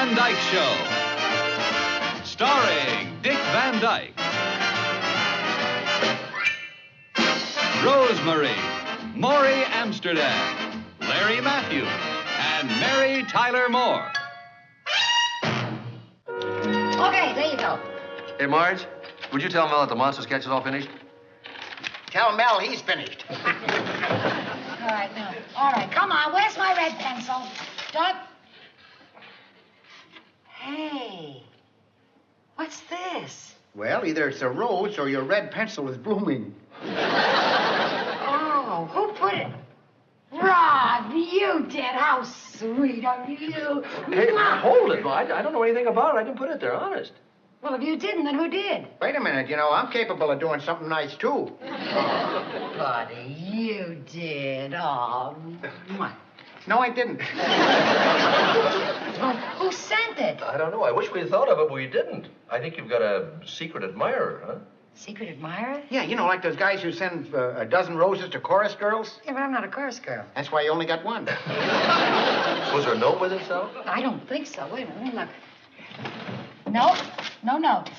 Van Dyke Show. Starring Dick Van Dyke, Rosemary, Maury Amsterdam, Larry Matthews, and Mary Tyler Moore. Okay, there you go. Hey, Marge, would you tell Mel that the monster sketch is all finished? Tell Mel he's finished. All right, now. All right, come on. Where's my red pencil? Doug? Hey, what's this? Well, either it's a rose or your red pencil is blooming. Oh, who put it? Rob, you did. How sweet of you. Hey, hold it, Marge. I don't know anything about it. I didn't put it there, honest. Well, if you didn't, then who did? Wait a minute, I'm capable of doing something nice, too. Oh, buddy, you did. Oh, mwah. No, I didn't. Well, who sent it? I don't know. I wish we'd thought of it, but we didn't. I think you've got a secret admirer, huh? Secret admirer? Yeah, like those guys who send a dozen roses to chorus girls. Yeah, but I'm not a chorus girl. That's why you only got one. Was there a note with it, so? I don't think so. Wait a minute, look. No, no note.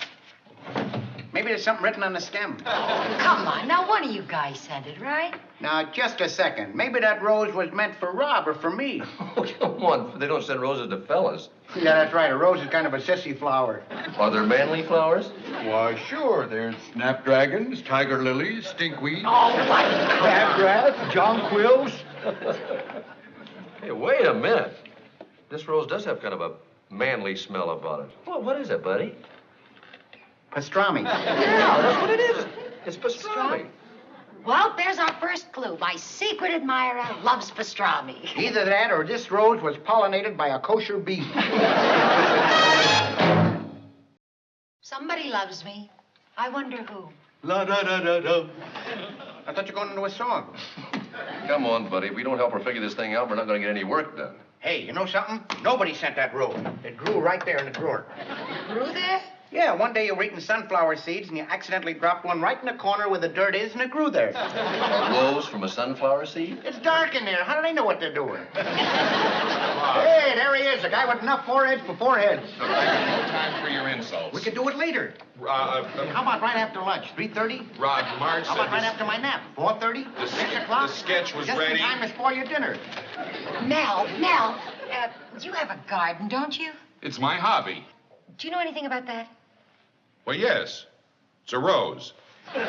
Maybe there's something written on the stem. Come on, now one of you guys sent it, right? Now, just a second. Maybe that rose was meant for Rob or for me. Oh, come on. They don't send roses to fellas. Yeah, that's right. A rose is kind of a sissy flower. Are there manly flowers? Why, sure. There's snapdragons, tiger lilies, stinkweed, Oh, my crabgrass, jonquils. Hey, wait a minute. This rose does have kind of a manly smell about it. Well, what is it, buddy? Pastrami. Yeah, that's what it is. It's pastrami. Well, there's our first clue. My secret admirer loves pastrami. Either that or this rose was pollinated by a kosher bee. Somebody loves me. I wonder who. La-da-da-da-da. I thought you were going into a song. Come on, buddy. If we don't help her figure this thing out, we're not going to get any work done. Hey, you know something? Nobody sent that rose. It grew right there in the drawer. Grew there? Yeah, one day you were eating sunflower seeds and you accidentally dropped one right in the corner where the dirt is and it grew there. A rose from a sunflower seed? It's dark in there. How do they know what they're doing? Hey, there he is, a guy with enough foreheads for foreheads. No time for your insults. We could do it later. How about right after lunch, 3:30? Rod, Marge How about right after my nap, 4:30? 6 o'clock? The sketch was Just ready. in time to spoil your dinner. Mel, you have a garden, don't you? It's my hobby. Do you know anything about that? Well, yes. It's a rose. We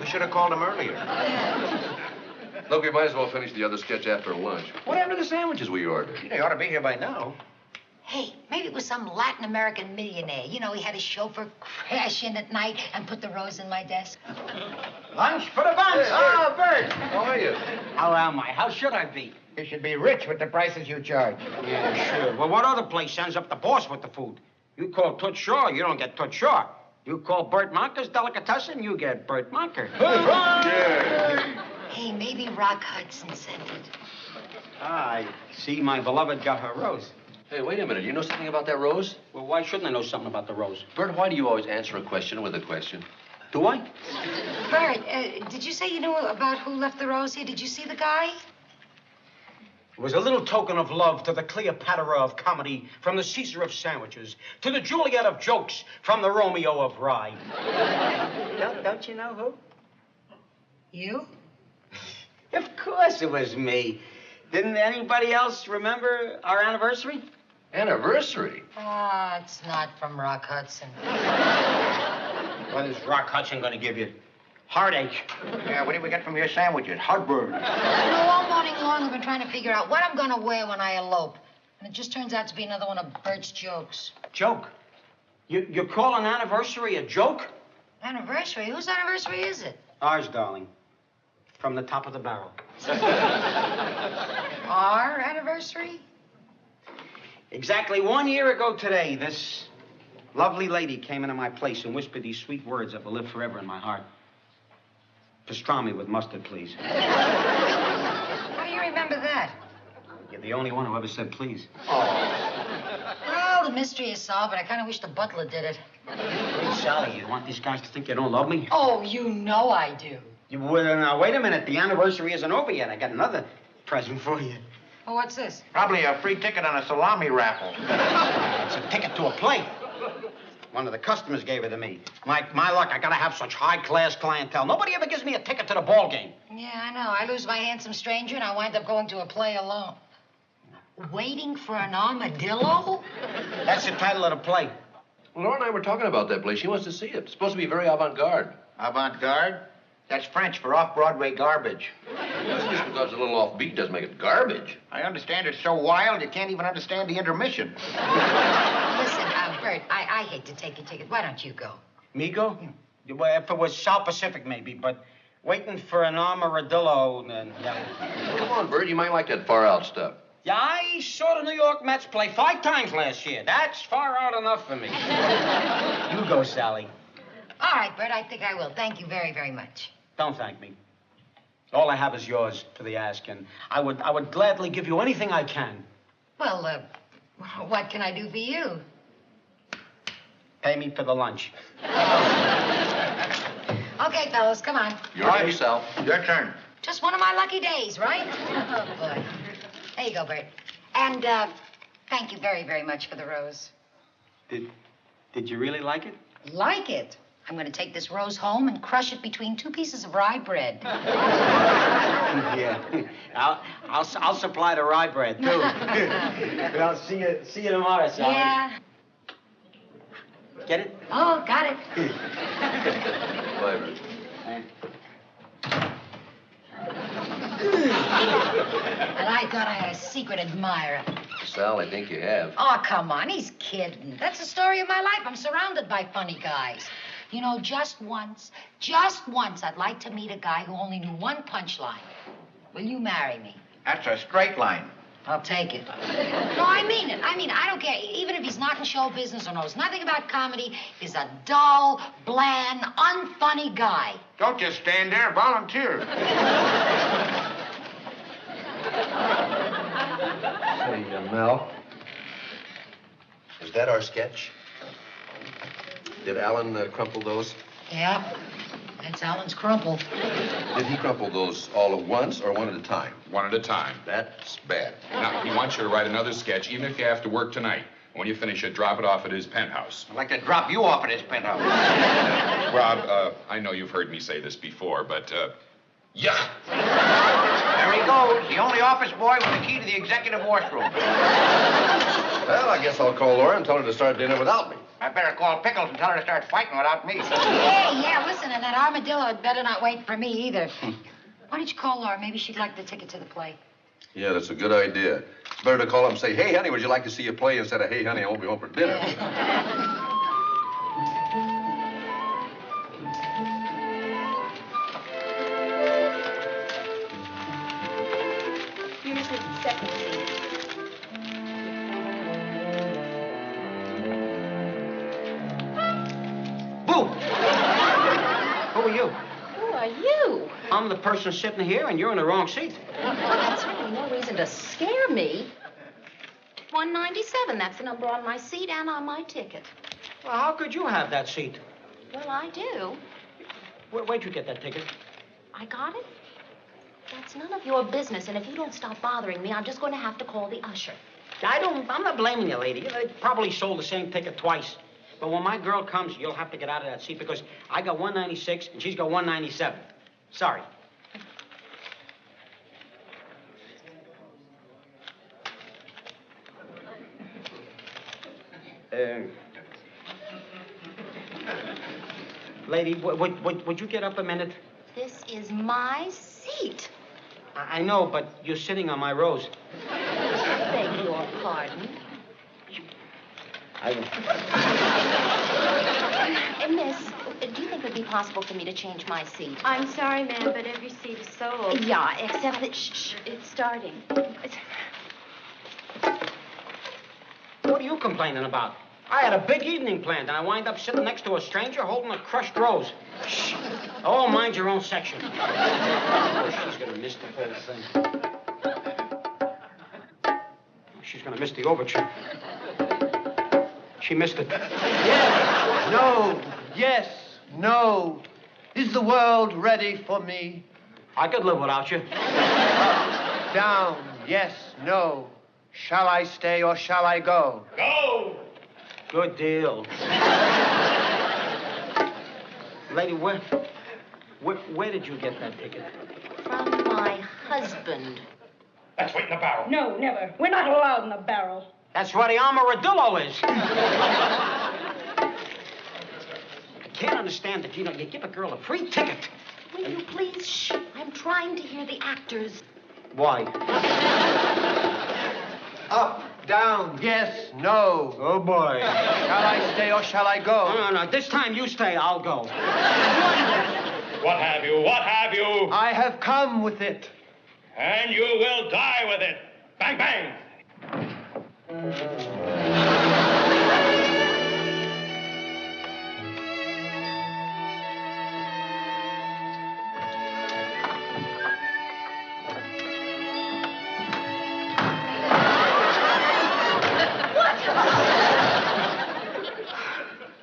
should have called him earlier. Look, we might as well finish the other sketch after lunch. What happened to the sandwiches we ordered? They ought to be here by now. Hey, maybe it was some Latin American millionaire. He had his chauffeur crash in at night and put the rose in my desk. Lunch for the buns. Oh, Bert. How are you? How am I? How should I be? You should be rich with the prices you charge. Yeah, sure. Well, what other place sends up the boss with the food? You call Toots Shaw, you don't get Toots Shaw. You call Bert Monker's delicatessen, you get Bert Monker. Hey, maybe Rock Hudson sent it. I see my beloved got her rose. Hey, wait a minute. You know something about that rose? Well, why shouldn't I know something about the rose? Bert, why do you always answer a question with a question? Do I? Bert, did you say you knew about who left the rose here? Did you see the guy? It was a little token of love to the Cleopatra of comedy from the Caesar of sandwiches, to the Juliet of jokes from the Romeo of rye. Don't you know who? You? Of course it was me. Didn't anybody else remember our anniversary? Anniversary? Ah, it's not from Rock Hudson. What is Rock Hudson going to give you? Heartache. Yeah, what did we get from your sandwiches? Heartburn. All morning long I've been trying to figure out what I'm going to wear when I elope. And it just turns out to be another one of Bert's jokes. Joke? You call an anniversary a joke? Anniversary? Whose anniversary is it? Ours, darling. From the top of the barrel. Our anniversary? Exactly 1 year ago today, this lovely lady came into my place and whispered these sweet words that will live forever in my heart. Pastrami with mustard, please. How do you remember that? You're the only one who ever said please. Well, the mystery is solved, but I kind of wish the butler did it. Hey, Sally, you want these guys to think you don't love me? Oh, you know I do. Well, now, wait a minute. The anniversary isn't over yet. I got another present for you. Oh, what's this? Probably a free ticket on a salami raffle. It's a ticket to a play. One of the customers gave it to me. My luck, I gotta have such high-class clientele. Nobody ever gives me a ticket to the ball game. Yeah, I know. I lose my handsome stranger, and I wind up going to a play alone. Waiting for an armadillo? That's the title of the play. Well, Laura and I were talking about that play. She wants to see it. It's supposed to be very avant-garde. Avant-garde? That's French for off-Broadway garbage. Just because it's a little offbeat doesn't make it garbage. I understand it's so wild you can't even understand the intermission. Listen, Bert, I hate to take your ticket. Why don't you go? Me go? Well, if it was South Pacific, maybe, but waiting for an armadillo, then... Yeah. Come on, Bird. You might like that far-out stuff. Yeah, I saw the New York Mets play 5 times last year. That's far out enough for me. You go, Sally. All right, Bert, I think I will. Thank you very, very much. Don't thank me. All I have is yours for the asking. I would gladly give you anything I can. Well, what can I do for you? Pay me for the lunch. Okay, fellas, come on. Your turn, Sal. Your turn. Just one of my lucky days, right? Oh, boy. There you go, Bert. And, thank you very, very much for the rose. Did you really like it? Like it? I'm going to take this rose home and crush it between 2 pieces of rye bread. Yeah. I'll supply the rye bread, too. Well, see you tomorrow, Sally. Yeah. Get it? Oh, got it. Bye, Bird. And I thought I had a secret admirer. Sal, I think you have. Oh, come on, he's kidding. That's the story of my life. I'm surrounded by funny guys. You know, just once, I'd like to meet a guy who only knew one punchline. Will you marry me? That's a straight line. I'll take it. No, I mean it. I don't care. Even if he's not in show business or knows nothing about comedy, he's a dull, bland, unfunny guy. Don't just stand there. Volunteer. Hey, Mel. Is that our sketch? Did Alan crumple those? Yeah, that's Alan's crumple. Did he crumple those all at once or one at a time? One at a time. That's bad. Now, he wants you to write another sketch, even if you have to work tonight. When you finish it, drop it off at his penthouse. I'd like to drop you off at his penthouse. Rob, I know you've heard me say this before, but, yeah. There he goes, the only office boy with the key to the executive washroom. Well, I guess I'll call Laura and tell her to start dinner without me. I better call Pickles and tell her to start fighting without me. Yeah, listen, and that armadillo had better not wait for me either. Why don't you call Laura? Maybe she'd like the ticket to the play. Yeah, that's a good idea. It's better to call up and say, hey, honey, would you like to see a play instead of, hey, honey, I won't be home for dinner. Here's his second seat. Boo! Who are you? Who are you? I'm the person sitting here, and you're in the wrong seat. That's really no reason to scare me. 197, that's the number on my seat and on my ticket. Well, how could you have that seat? Well, I do. Where'd you get that ticket? I got it? That's none of your business, and if you don't stop bothering me, I'm just going to have to call the usher. I'm not blaming you, lady. They probably sold the same ticket twice. But when my girl comes, you'll have to get out of that seat because I got 196 and she's got 197. Sorry. Lady, would you get up a minute? This is my seat. I know, but you're sitting on my rose. Beg your pardon. Miss, do you think it would be possible for me to change my seat? I'm sorry, ma'am, but every seat is sold. Yeah, except that... Shh, it's starting. What are you complaining about? I had a big evening planned, and I wind up sitting next to a stranger holding a crushed rose. Shh. Oh, mind your own section. Oh, she's gonna miss the whole thing. She's gonna miss the overture. She missed it. Yes, no, yes, no. Is the world ready for me? I could live without you. Down, Yes, no. Shall I stay or shall I go? Go! Good deal. Lady, where did you get that ticket? From my husband. That's right in the barrel. No, never. We're not allowed in the barrel. That's where the armadillo is. I can't understand that, you give a girl a free ticket. Will you please shh? I'm trying to hear the actors. Why? Up, down, yes, no. Oh, boy. Shall I stay or shall I go? No. This time you stay, I'll go. What have you? What have you? I have come with it. And you will die with it. Bang, bang.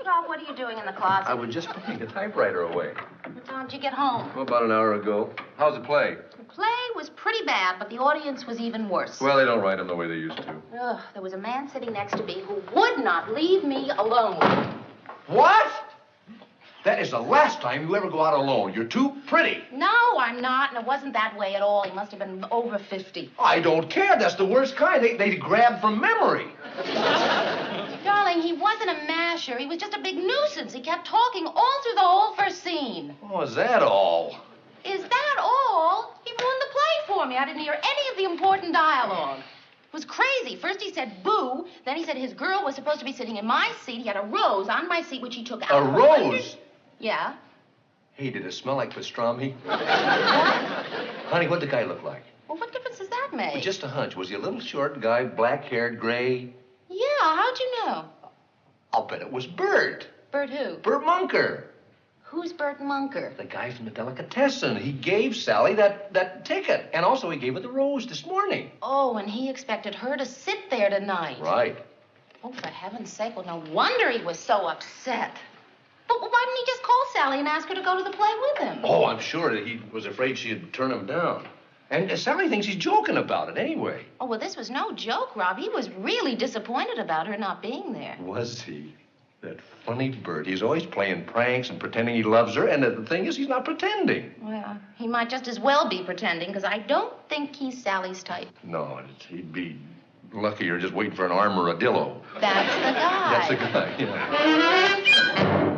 Rob, what are you doing in the closet? I was just putting the typewriter away. What time did you get home? Well, about an hour ago. How's the play? The play was pretty bad, but the audience was even worse. Well, they don't write them the way they used to. Ugh, there was a man sitting next to me who would not leave me alone. What? That is the last time you ever go out alone. You're too pretty. No, I'm not, and it wasn't that way at all. He must have been over 50. I don't care. That's the worst kind. They grab from memory. Darling, he wasn't a masher. He was just a big nuisance. He kept talking all through the whole first scene. Oh, is that all? Is that all? He ruined the play for me. I didn't hear any of the important dialogue. It was crazy. First he said boo, then he said his girl was supposed to be sitting in my seat. He had a rose on my seat, which he took out. A rose? Yeah. Hey, did it smell like pastrami? What? Honey, what'd the guy look like? Well, what difference does that make? Well, just a hunch. Was he a little short guy, black-haired, gray? Yeah, how'd you know? I'll bet it was Bert. Bert who? Bert Munker. Who's Bert Munker? The guy from the delicatessen. He gave Sally that ticket. And also he gave her the rose this morning. Oh, and he expected her to sit there tonight. Right. Oh, for heaven's sake. Well, no wonder he was so upset. But why didn't he just call Sally and ask her to go to the play with him? Oh, I'm sure that he was afraid she'd turn him down. And Sally thinks he's joking about it anyway. Oh, well, this was no joke, Rob. He was really disappointed about her not being there. Was he? That funny Bert. He's always playing pranks and pretending he loves her. And the thing is, he's not pretending. Well, he might just as well be pretending, because I don't think he's Sally's type. No, he'd be luckier just waiting for an armadillo. That's the guy. That's the guy, yeah.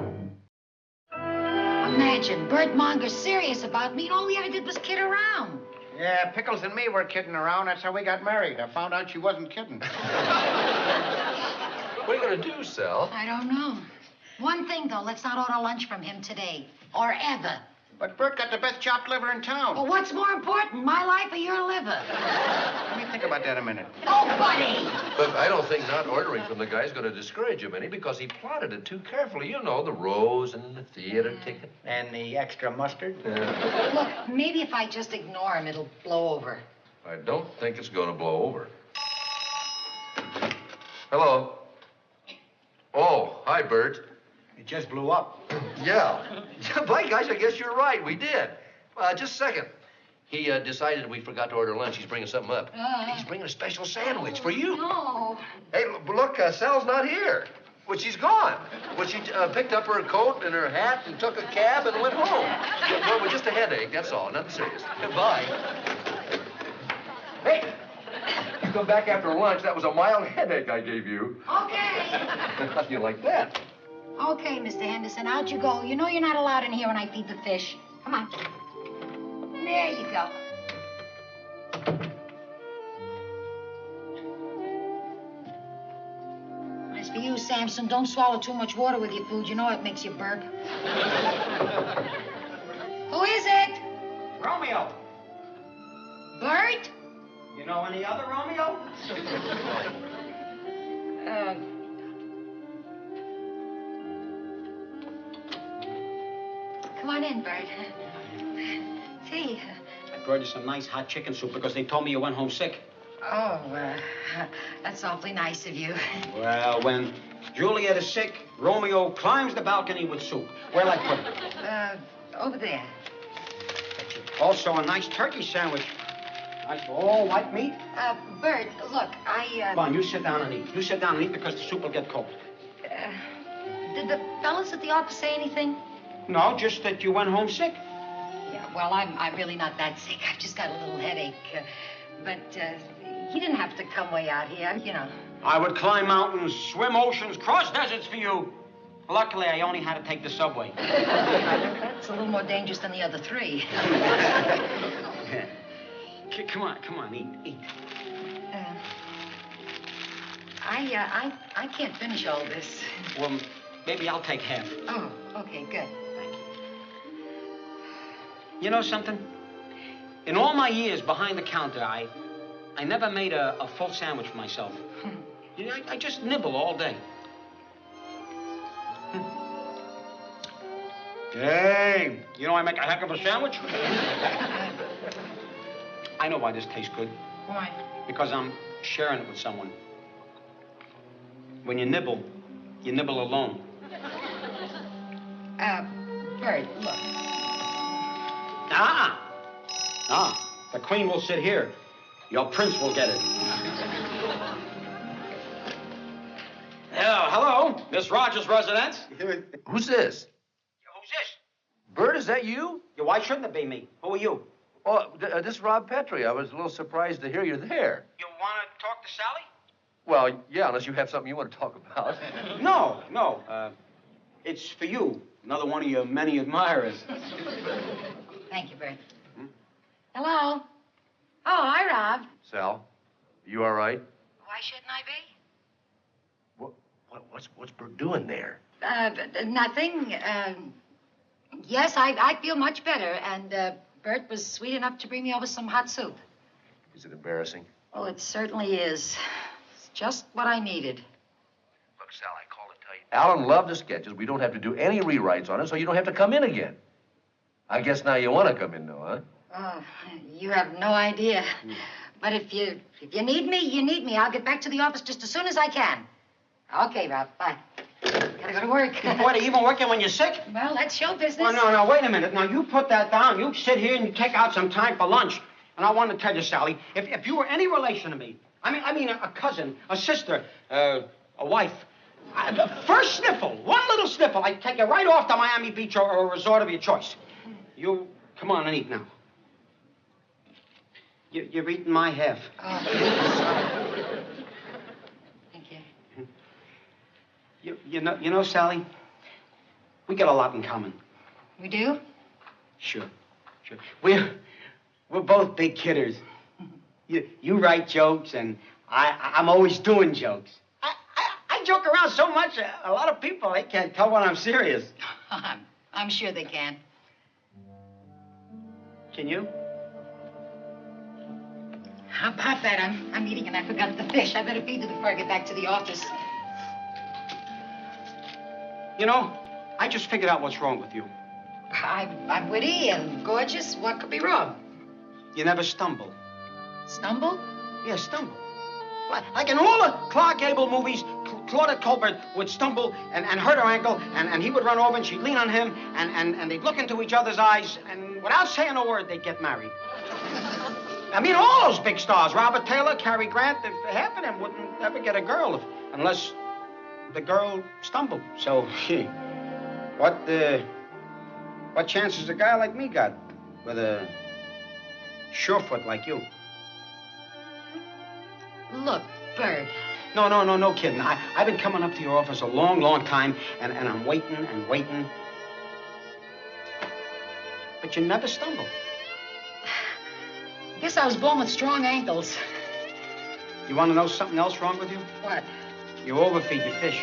Imagine, Bert Monger's serious about me, and all we ever did was kid around. Yeah, Pickles and me were kidding around. That's how we got married. I found out she wasn't kidding. What are you going to do, Sal? I don't know. One thing, though, let's not order lunch from him today. Or ever. But Bert got the best chopped liver in town. Well, what's more important, my life or your liver? Let me think about that a minute. Oh, buddy! But I don't think not ordering from the guy is going to discourage him any because he plotted it too carefully. You know, the rose and the theater ticket. And the extra mustard? Yeah. Look, maybe if I just ignore him, it'll blow over. I don't think it's going to blow over. Hello. Oh, hi, Bert. It just blew up. Yeah. By gosh, I guess you're right. We did. Just a second. He decided we forgot to order lunch. He's bringing something up. He's bringing a special sandwich for you. No. Hey, look, Sal's not here. Well, she's gone. Well, she picked up her coat and her hat and took a cab and went home. Well, with just a headache, that's all. Nothing serious. Bye. Hey, you come back after lunch. That was a mild headache I gave you. Okay. How do you like that? Okay, Mr. Henderson, out you go. You know you're not allowed in here when I feed the fish. Come on. There you go. As for you, Samson, don't swallow too much water with your food. You know it makes you burp. Who is it? Romeo. Bert? You know any other Romeo? Come on in, Bert. See. I brought you some nice hot chicken soup because they told me you went home sick. Oh, that's awfully nice of you. Well, when Juliet is sick, Romeo climbs the balcony with soup. Where'll I put it? Over there. Also, a nice turkey sandwich. Oh, white meat? Bert, look, Come on, you sit down and eat. You sit down and eat because the soup will get cold. Did the fellas at the office say anything? No, just that you went home sick. Yeah, well, I'm really not that sick. I've just got a little headache. But he didn't have to come way out here, you know. I would climb mountains, swim oceans, cross deserts for you. Luckily, I only had to take the subway. That's a little more dangerous than the other three. Come on, eat. I can't finish all this. Well, maybe I'll take half. Oh, okay, good. Thank you. You know something? In all my years behind the counter, I never made a full sandwich for myself. You know, I just nibble all day. Hey, you know I make a heck of a sandwich? I know why this tastes good. Why? Because I'm sharing it with someone. When you nibble alone. Bert, look. The queen will sit here. Your prince will get it. Hello, Miss Rogers' residence. Who's this? Who's this? Bert, is that you? Yeah, why shouldn't it be me? Who are you? Oh, this is Rob Petrie. I was a little surprised to hear you're there. You want to talk to Sally? Well, yeah, unless you have something you want to talk about. No. It's for you. Another one of your many admirers. Thank you, Bert. Hello? Oh, hi, Rob. Sal, you all right? Why shouldn't I be? What's Bert doing there? Nothing. Yes, I feel much better, and Bert was sweet enough to bring me over some hot soup. Is it embarrassing? Oh, it certainly is. It's just what I needed. Look, Sal, I called to tell you. Alan loved the sketches. We don't have to do any rewrites on it, so you don't have to come in again. I guess now you want to come in, though, huh? Oh, you have no idea. But if you need me, you need me. I'll get back to the office just as soon as I can. Okay, Rob. Bye. Gotta go to work. What, are you even working when you're sick? Well, that's show business. Oh, no, wait a minute. Now, you put that down. You sit here and you take out some time for lunch. And I want to tell you, Sally, if you were any relation to me, I mean a cousin, a sister, a wife, the first sniffle, one little sniffle, I'd take you right off to Miami Beach or a resort of your choice. You, come on and eat now. You're eating my half. Oh, thank you. You know, Sally, we got a lot in common. We do? Sure. We're both big kidders. You write jokes, and I'm always doing jokes. I joke around so much, a lot of people, they can't tell when I'm serious. I'm sure they can. Can you? How about that? I'm eating and I forgot the fish. I better feed it before I get back to the office. You know, I just figured out what's wrong with you. I'm witty and gorgeous. What could be wrong? You never stumble. Stumble? Yeah, stumble. Like in all the Clark Gable movies, Claudette Colbert would stumble and hurt her ankle, and he would run over and she'd lean on him, and they'd look into each other's eyes, and without saying a word, they'd get married. I mean, all those big stars, Robert Taylor, Cary Grant, half of them wouldn't ever get a girl unless the girl stumbled. So, what chance has a guy like me got with a surefoot like you? Look, Bert. No kidding. I've been coming up to your office a long time, and I'm waiting and waiting. But you never stumble. Guess I was born with strong ankles. You want to know something else wrong with you? What? You overfeed your fish.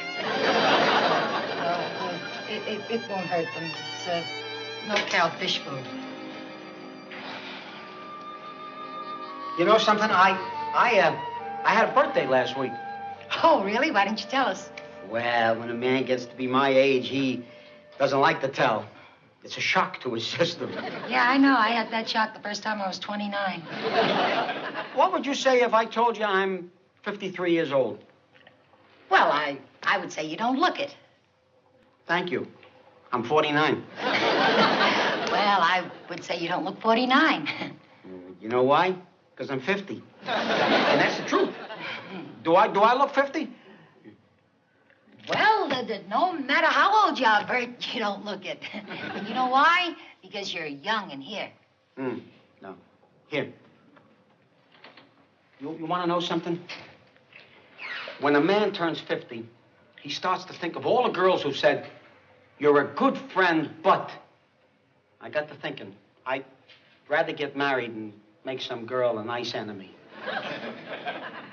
It won't hurt them. It's no-cow fish food. You know something? I had a birthday last week. Oh, really? Why didn't you tell us? Well, when a man gets to be my age, he doesn't like to tell. It's a shock to his system. Yeah, I know. I had that shock the first time I was 29. What would you say if I told you I'm 53 years old? Well, I would say you don't look it. Thank you. I'm 49. Well, I would say you don't look 49. You know why? Because I'm 50. And that's the truth. Do I look 50? Well, no matter how old you are, Bert, you don't look it. You know why? Because you're young and here. No. Here. You want to know something? When a man turns 50, he starts to think of all the girls who said, "You're a good friend, but..." I got to thinking, I'd rather get married and make some girl a nice enemy.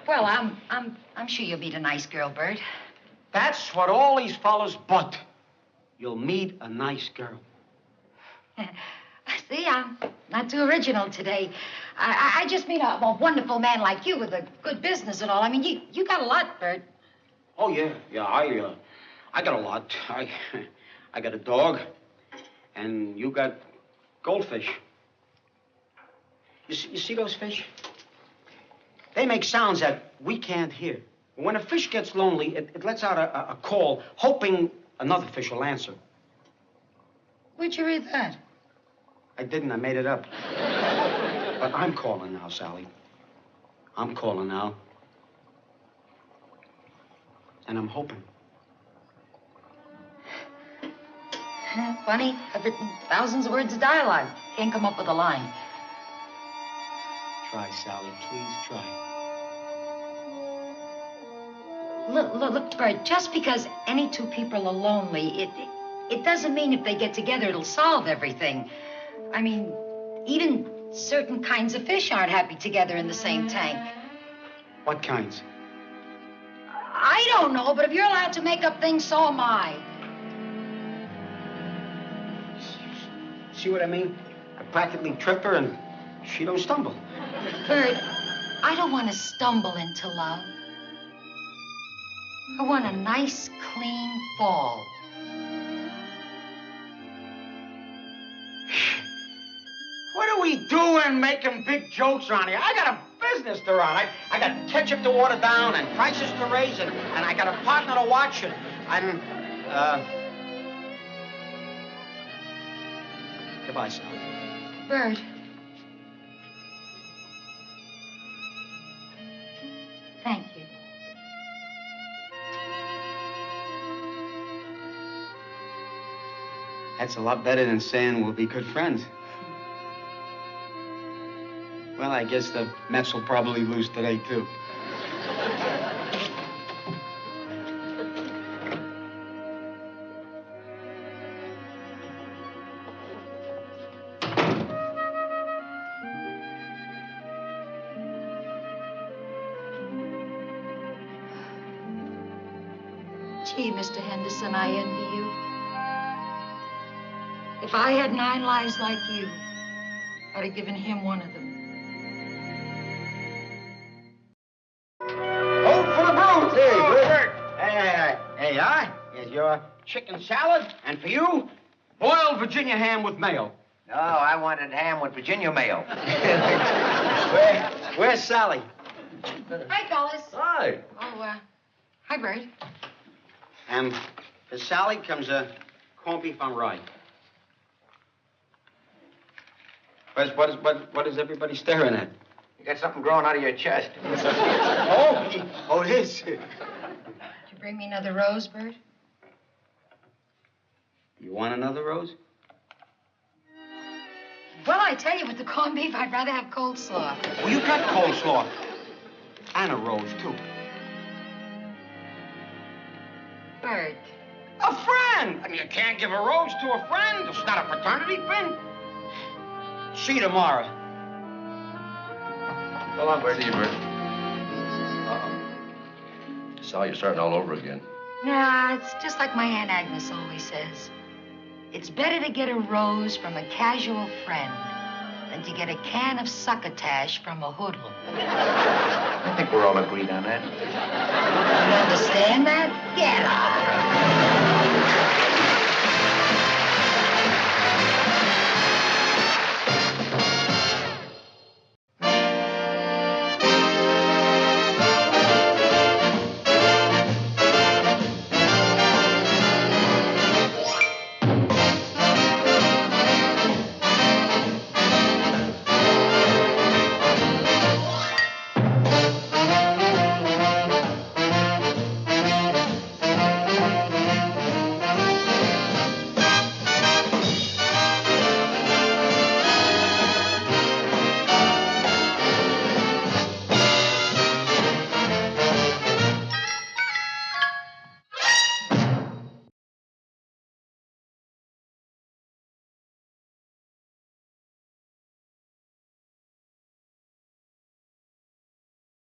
Well, I'm sure you'll meet a nice girl, Bert. That's what all these fellas but. You'll meet a nice girl. See, I'm not too original today. I just mean a wonderful man like you with a good business and all. I mean, you got a lot, Bert. Oh, yeah. I got a lot. I got a dog, and you got goldfish. You see those fish? They make sounds that we can't hear. When a fish gets lonely, it lets out a call, hoping another fish will answer. Where'd you read that? I didn't. I made it up. But I'm calling now, Sally. I'm calling now. And I'm hoping. Funny, I've written thousands of words of dialogue. Can't come up with a line. Try, Sally. Please try. Look, Bert, just because any two people are lonely, it doesn't mean if they get together it'll solve everything. I mean, even certain kinds of fish aren't happy together in the same tank. What kinds? I don't know, but if you're allowed to make up things, so am I. See what I mean? I practically trip her and she don't stumble. Bert, I don't want to stumble into love. I want a nice, clean fall. What are we doing making big jokes around here? I got a business to run. I got ketchup to water down and prices to raise, and I got a partner to watch, and Goodbye, Sally. Bert. Thank you. That's a lot better than saying we'll be good friends. Well, I guess the Mets will probably lose today, too. Gee, Mr. Henderson, I envy you. If I had 9 lives like you, I'd have given him one of them. Hold for the brute! Hey, Bert. Hey, here's your chicken salad, and for you, boiled Virginia ham with mayo. No, I wanted ham with Virginia mayo. Where's Sally? Hi, fellas. Hi. Oh, hi, Bert. And for Sally comes a corned beef on rye. What is everybody staring at? You got something growing out of your chest. Oh, it is. Did you bring me another rose, Bert? You want another rose? Well, I tell you, with the corned beef, I'd rather have coleslaw. Well, you got coleslaw. And a rose, too. Bert. A friend! I mean, you can't give a rose to a friend. It's not a fraternity thing. See you tomorrow. So long, Bert. See you, Bert. Sal, you're starting all over again. Nah, it's just like my Aunt Agnes always says. It's better to get a rose from a casual friend than to get a can of succotash from a hoodlum. I think we're all agreed on that. You understand that? Get out.